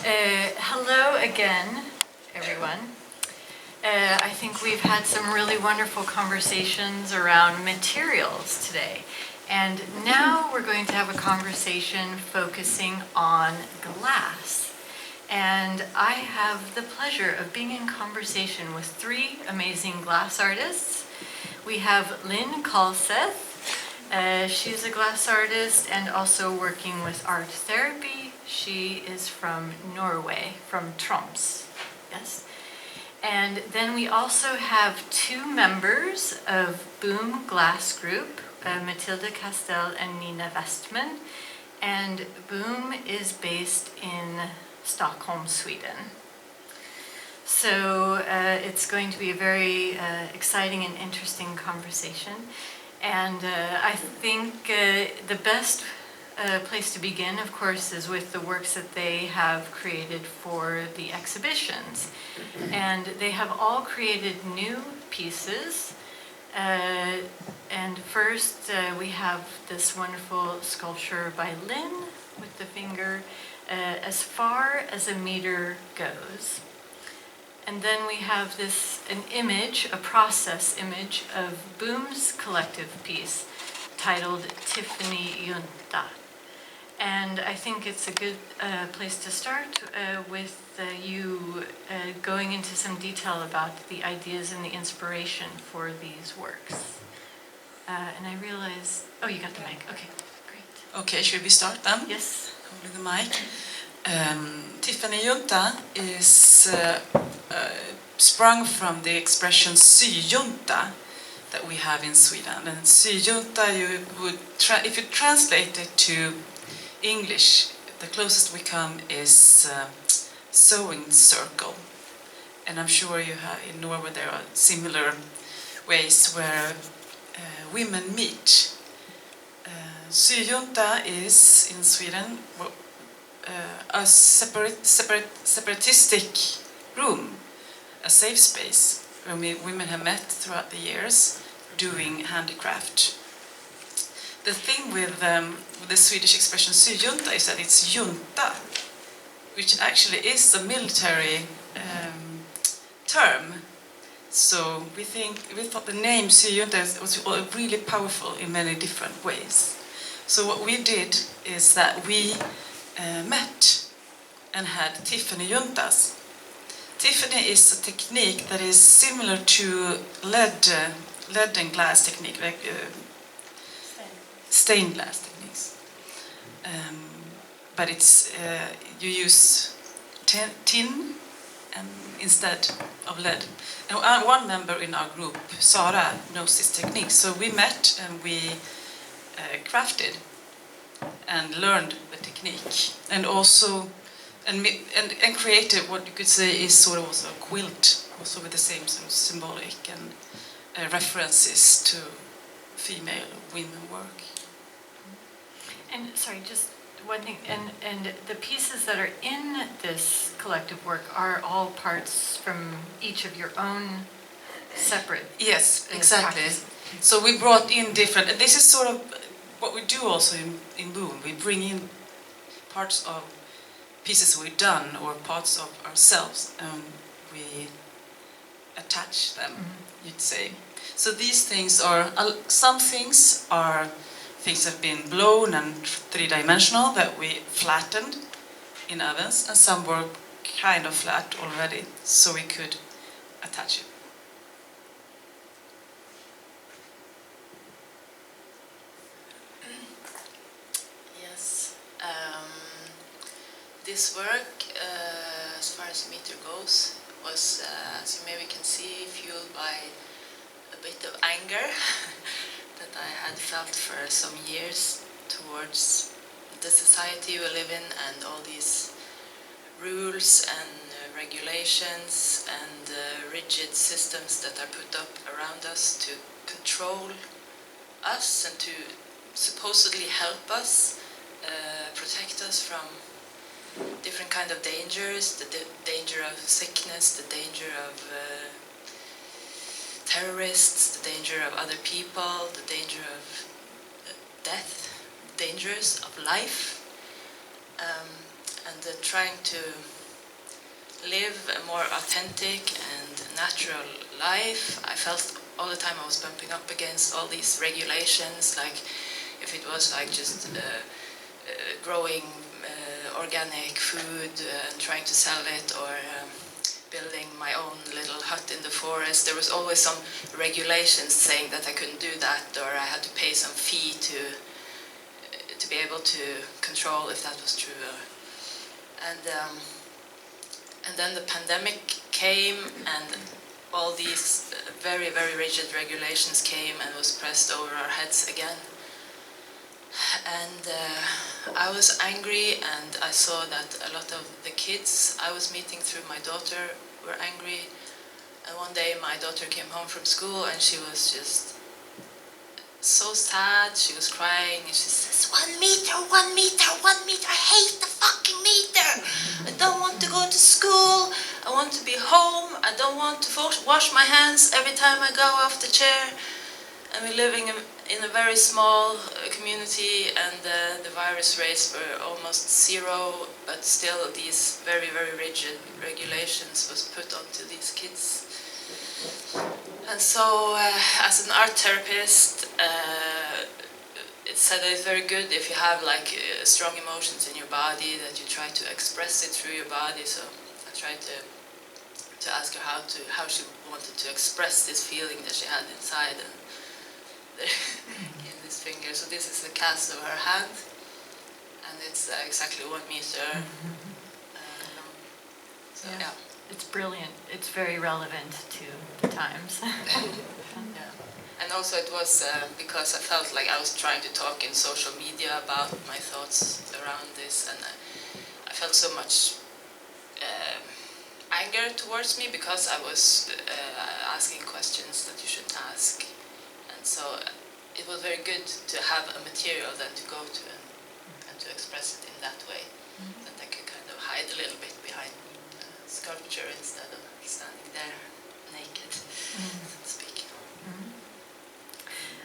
Hello again, everyone. I think we've had some really wonderful conversations around materials today. And now we're going to have a conversation focusing on glass. And I have the pleasure of being in conversation with three amazing glass artists. We have Linn Kalseth. She's a glass artist and also working with art therapy. She is from Norway, from Troms. Yes. And then we also have two members of Boom Glass Group, Matilda Castell and Nina Westman. And Boom is based in Stockholm, Sweden. So it's going to be a very exciting and interesting conversation. And I think the best place to begin, of course, is with the works that they have created for the exhibitions. And they have all created new pieces. And first we have this wonderful sculpture by Linn with the finger as far as a meter goes. And then we have an image, a process image of Boom's collective piece titled Tiffany Junta. And I think it's a good place to start with you going into some detail about the ideas and the inspiration for these works. And I realize, oh, you got the mic. Okay, great. Okay, should we start then? Yes. Holding the mic. Tiffany Junta is sprung from the expression syjunta that we have in Sweden. And syjunta, if you translate it to English, the closest we come is sewing circle. And I'm sure you have in Norway there are similar ways where women meet. Syjunta is in Sweden a separatistic room, a safe space where women have met throughout the years doing handicraft. The thing with the Swedish expression syjunta is that it's junta, which actually is a military term. So we thought the name syjunta was really powerful in many different ways. So what we did is that we met and had Tiffany juntas. Tiffany is a technique that is similar to lead and glass technique, like stained glass techniques. But it's you use tin instead of lead. And one member in our group, Sara, knows this technique. So we met and we crafted and learned the technique, and also and created what you could say is sort of also a quilt, also with the same sort of symbolic and references to female women work. And sorry, just one thing, and the pieces that are in this collective work are all parts from each of your own separate. Yes, exactly. Practices. So we brought in different, and this is sort of what we do also in Boom. We bring in parts of pieces we've done or parts of ourselves, and we attach them, you'd say. So these things are, some things are things that have been blown and three-dimensional that we flattened in ovens, and some were kind of flat already, so we could attach it. Yes, this work, as far as meter goes, was, as you maybe can see, fueled by a bit of anger that I had felt for some years towards the society we live in and all these rules and regulations and rigid systems that are put up around us to control us and to supposedly help us, protect us from different kind of dangers, the danger of sickness, the danger of terrorists, the danger of other people, the danger of death, dangers of life. and trying to live a more authentic and natural life. I felt all the time I was bumping up against all these regulations, like if it was like just growing organic food and trying to sell it, or building my own little hut in the forest. There was always some regulations saying that I couldn't do that, or I had to pay some fee to be able to control if that was true. And then the pandemic came, and all these very, very rigid regulations came and was pressed over our heads again. And I was angry, and I saw that a lot of the kids I was meeting through my daughter were angry. And one day my daughter came home from school, and she was just so sad. She was crying, and she says, 1 meter, 1 meter, 1 meter, I hate the fucking meter. I don't want to go to school. I want to be home. I don't want to wash my hands every time I go off the chair. And we're living in a very small community, and the virus rates were almost zero, but still these very, very rigid regulations was put onto these kids. And so, as an art therapist, it's said that it's very good if you have like strong emotions in your body, that you try to express it through your body. So I tried to ask her how she wanted to express this feeling that she had inside, and in this finger. So this is a cast of her hand, and it's exactly 1 meter. So yeah. It's brilliant. It's very relevant to the times. Yeah. And also it was because I felt like I was trying to talk in social media about my thoughts around this, and I felt so much anger towards me because I was asking questions that you shouldn't ask. And so it was very good to have a material then to go to and to express it in that way, that I could kind of hide a little bit behind sculpture instead of standing there naked, so to speak.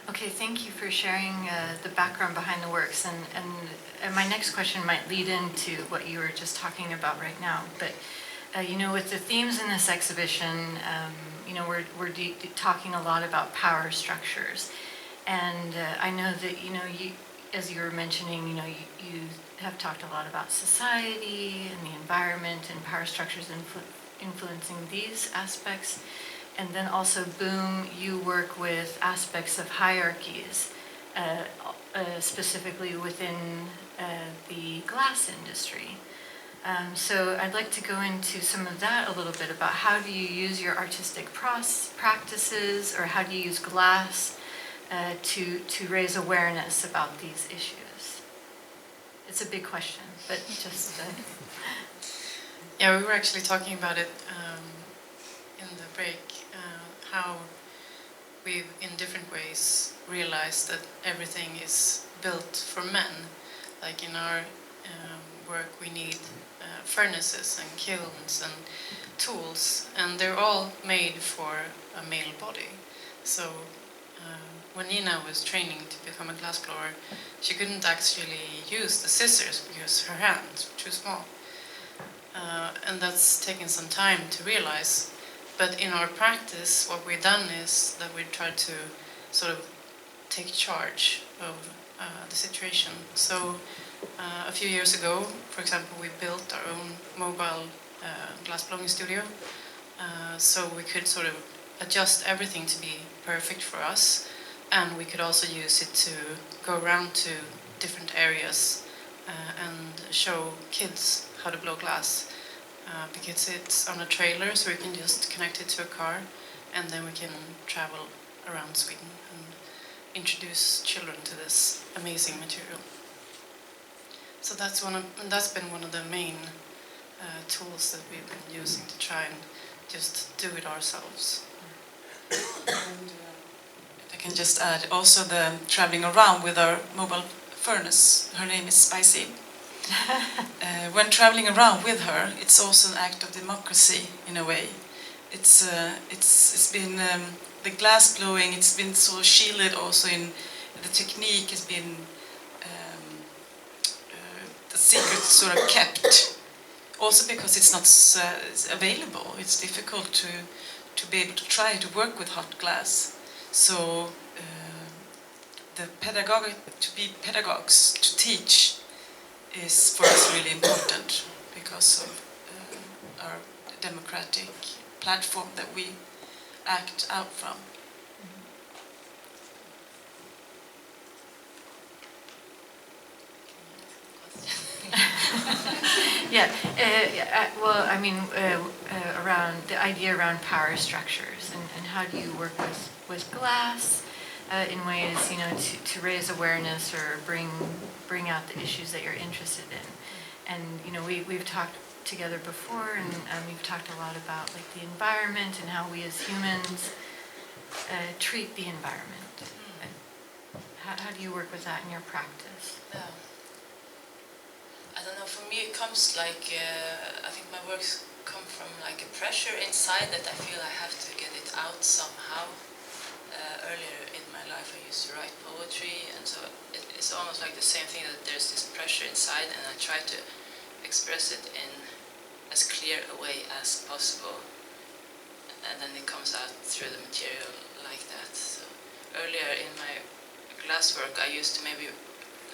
Okay, thank you for sharing the background behind the works, and my next question might lead into what you were just talking about right now. But you know, with the themes in this exhibition, you know, we're talking a lot about power structures, and I know that, you know, you, as you were mentioning, you know, you have talked a lot about society and the environment and power structures influencing these aspects. And then also, Boom, you work with aspects of hierarchies, specifically within the glass industry. So I'd like to go into some of that a little bit, about how do you use your artistic practices, or how do you use glass to raise awareness about these issues? It's a big question, but just... Yeah, we were actually talking about it in the break, how we've in different ways realized that everything is built for men. Like in our work we need furnaces and kilns and tools, and they're all made for a male body. So when Nina was training to become a glassblower, she couldn't actually use the scissors because her hands were too small. And that's taken some time to realize. But in our practice, what we've done is that we tried to sort of take charge of the situation. So a few years ago, for example, we built our own mobile glassblowing studio. So we could sort of adjust everything to be perfect for us. And we could also use it to go around to different areas and show kids how to blow glass. Because it's on a trailer, so we can just connect it to a car, and then we can travel around Sweden and introduce children to this amazing material. So that's been one of the main tools that we've been using to try and just do it ourselves. And if I can just add, also the traveling around with our mobile furnace. Her name is Spicy. When traveling around with her, it's also an act of democracy in a way. It's been the glass blowing. It's been so shielded. Also, in the technique has been the secret sort of kept. Also because it's not available. It's difficult to be able to try to work with hot glass. So the to be pedagogues, to teach, is for us really important because of our democratic platform that we act out from. Well, I mean, around the idea around power structures and how do you work with glass in ways, to raise awareness or bring out the issues that you're interested in. And we've talked together before, and we've talked a lot about like the environment and how we as humans treat the environment. How do you work with that in your practice? I don't know, for me it comes like, I think my works come from like a pressure inside that I feel I have to get it out somehow. Earlier in my life I used to write poetry, and so it's almost like the same thing, that there's this pressure inside and I try to express it in as clear a way as possible, and then it comes out through the material like that. So earlier in my glasswork I used to maybe,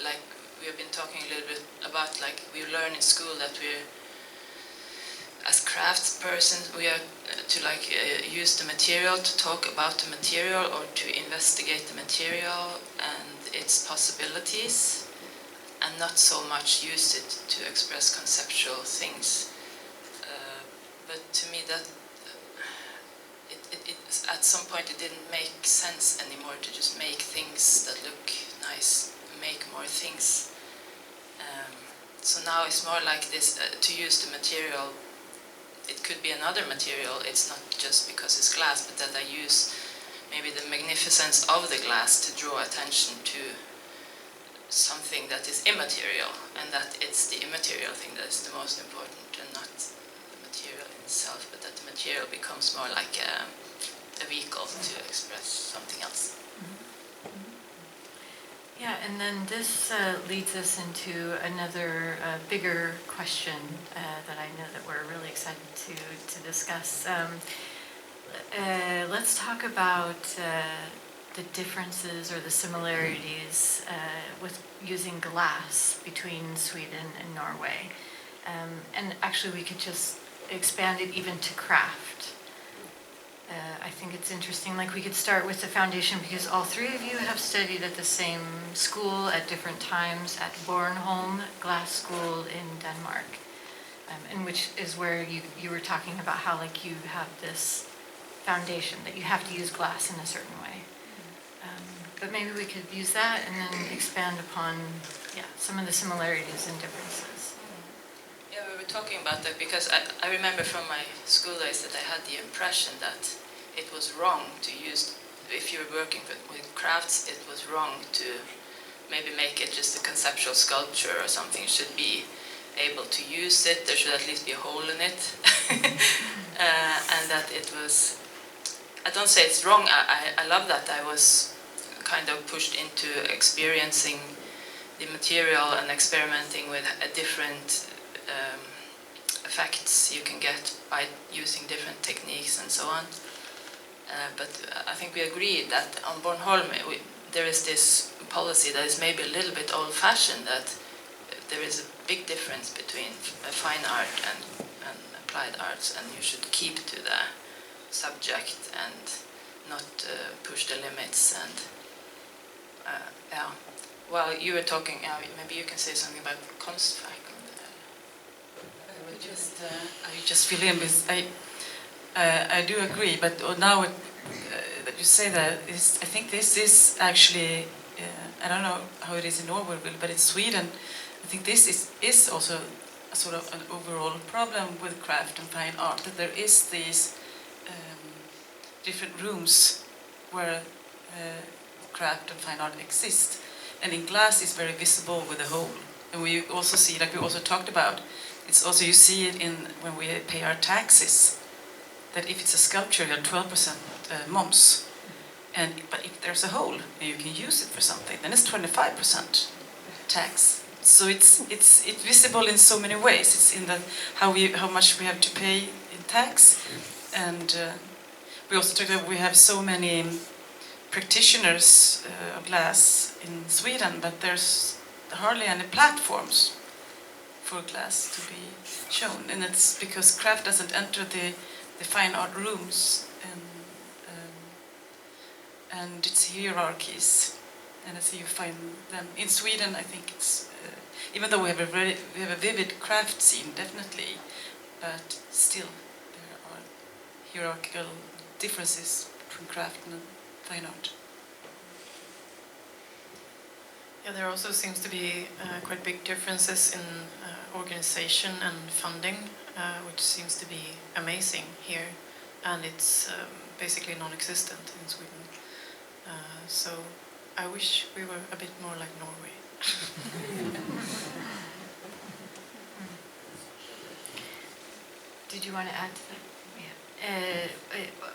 like we have been talking a little bit about, like we learn in school that we're, as craftspersons, we are to use the material, to talk about the material or to investigate the material and its possibilities, and not so much use it to express conceptual things. But to me that at some point it didn't make sense anymore to just make things that look nice, make more things. So now it's more like this, to use the material. It could be another material, it's not just because it's glass, but that I use maybe the magnificence of the glass to draw attention to something that is immaterial, and that it's the immaterial thing that is the most important and not the material itself, but that the material becomes more like a vehicle to express something else. Yeah, and then this leads us into another bigger question that I know that we're really excited to discuss. Let's talk about the differences or the similarities with using glass between Sweden and Norway. And actually we could just expand it even to craft. I think it's interesting, like we could start with the foundation, because all three of you have studied at the same school at different times at Bornholm Glass School in Denmark, and which is where you were talking about how like you have this foundation that you have to use glass in a certain way. But maybe we could use that and then expand upon some of the similarities and differences. Yeah, we were talking about that because I remember from my school days that I had the impression that it was wrong to use, if you were working with crafts, it was wrong to maybe make it just a conceptual sculpture or something. You should be able to use it, there should at least be a hole in it. And that it was, I don't say it's wrong, I love that I was kind of pushed into experiencing the material and experimenting with a different effects you can get by using different techniques and so on. But I think we agreed that on Bornholm there is this policy that is maybe a little bit old-fashioned, that there is a big difference between fine art and applied arts, and you should keep to the subject and not push the limits. And while you were talking, maybe you can say something about Kunstfack. I just fill in with, I do agree, but now that you say that, I think this is actually, I don't know how it is in Norway, but in Sweden, I think this is also a sort of an overall problem with craft and fine art, that there is these different rooms where craft and fine art exist, and in glass it's very visible with the whole. And we also see, like we also talked about, it's also, you see it in when we pay our taxes, that if it's a sculpture you have 12% moms, but if there's a hole and you can use it for something, then it's 25% tax. So it's visible in so many ways. It's in that how much we have to pay in tax, and we also talked about we have so many practitioners of glass in Sweden, but there's hardly any platforms for glass to be shown, and it's because craft doesn't enter the fine art rooms, and it's hierarchies, and as you find them in Sweden, I think it's even though we have a vivid craft scene, definitely, but still there are hierarchical differences between craft and fine art. Yeah, there also seems to be quite big differences in organization and funding, which seems to be amazing here, and it's basically non-existent in Sweden. So I wish we were a bit more like Norway. Did you want to add to that? Yeah.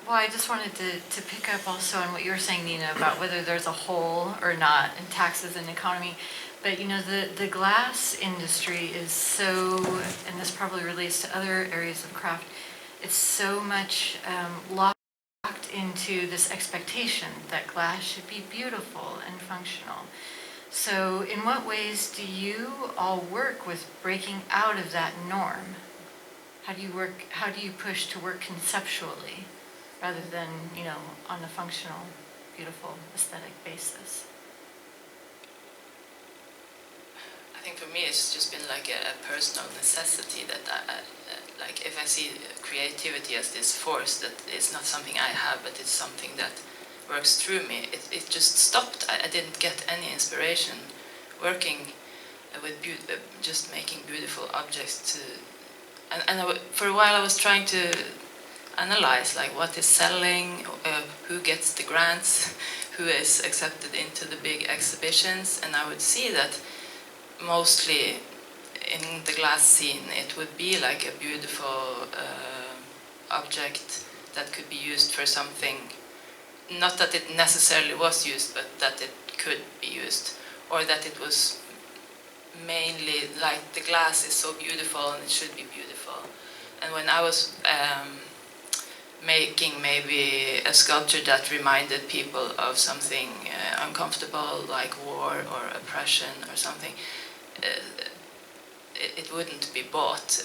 Well, I just wanted to pick up also on what you were saying, Nina, about whether there's a hole or not in taxes and economy. But you know, the glass industry is so, and this probably relates to other areas of craft, it's so much locked into this expectation that glass should be beautiful and functional. So in what ways do you all work with breaking out of that norm? How do you push to work conceptually rather than, you know, on a functional, beautiful, aesthetic basis? I think for me it's just been like a personal necessity that like if I see creativity as this force that it's not something I have, but it's something that works through me, it just stopped. I didn't get any inspiration working with just making beautiful objects for a while I was trying to analyze like what is selling, who gets the grants, who is accepted into the big exhibitions, and I would see that mostly in the glass scene it would be like a beautiful object that could be used for something, not that it necessarily was used, but that it could be used, or that it was mainly like the glass is so beautiful and it should be beautiful. And when I was making maybe a sculpture that reminded people of something uncomfortable like war or oppression or something, it wouldn't be bought,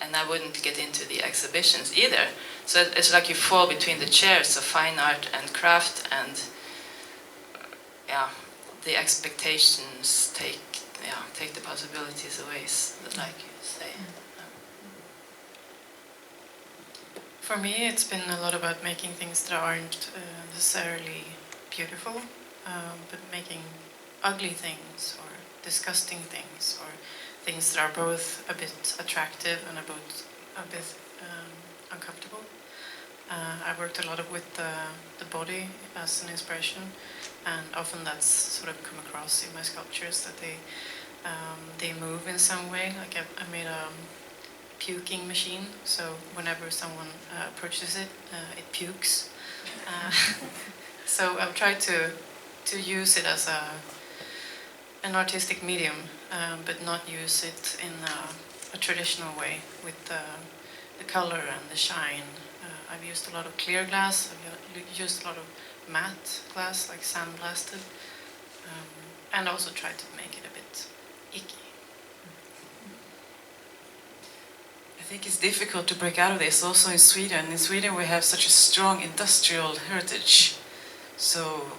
and I wouldn't get into the exhibitions either. So it's like you fall between the chairs of fine art and craft, and the expectations take the possibilities away, like you say. For me, it's been a lot about making things that aren't necessarily beautiful, but making ugly things or disgusting things, or things that are both a bit attractive and a bit uncomfortable. I worked a lot with the body as an inspiration, and often that's sort of come across in my sculptures, that they move in some way. Like I made a puking machine, so whenever someone approaches it, it pukes. So I've tried to use it as an artistic medium, but not use it in a traditional way with the color and the shine. I've used a lot of clear glass, I've used a lot of matte glass, like sandblasted, and also tried to make it a bit icky. I think it's difficult to break out of this also in Sweden. In Sweden we have such a strong industrial heritage, so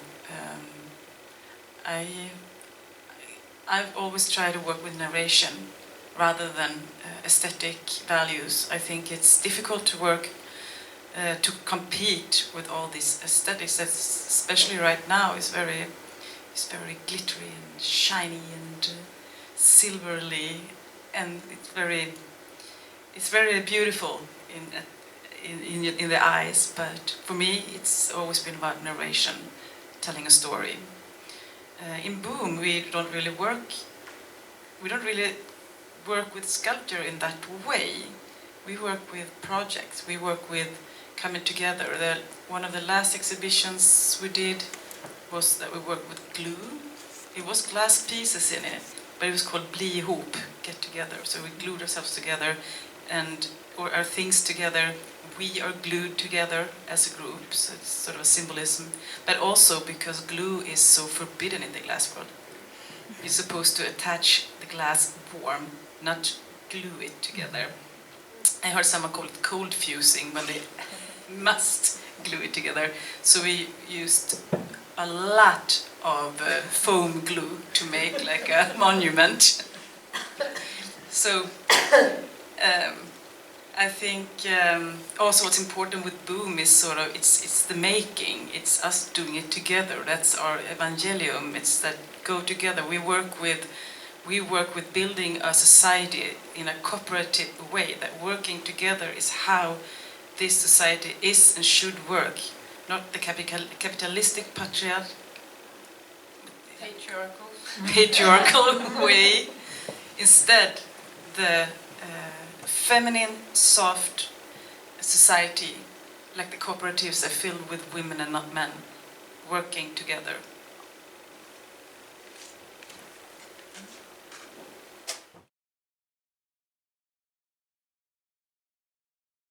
I've always tried to work with narration rather than aesthetic values. I think it's difficult to work to compete with all these aesthetics that, especially right now, is very glittery and shiny and silverly, and it's very beautiful in the eyes. But for me, it's always been about narration, telling a story. In Boom, we don't really work with sculpture in that way. We work with projects. We work with coming together. One of the last exhibitions we did was that we worked with glue, it was glass pieces in it, but it was called bli ihop, get together. So we glued ourselves together, or our things together. We are glued together as a group, so it's sort of a symbolism. But also because glue is so forbidden in the glass world. You're supposed to attach the glass warm, not glue it together. I heard someone call it cold fusing, but they must glue it together. So we used a lot of foam glue to make like a monument. So I think also what's important with Boom is sort of it's the making. It's us doing it together. That's our evangelium. It's that go together. We work with building a society in a cooperative way. That working together is how this society is and should work. Not the capitalistic patriarchal way. Instead, the feminine, soft society, like the cooperatives, are filled with women and not men, working together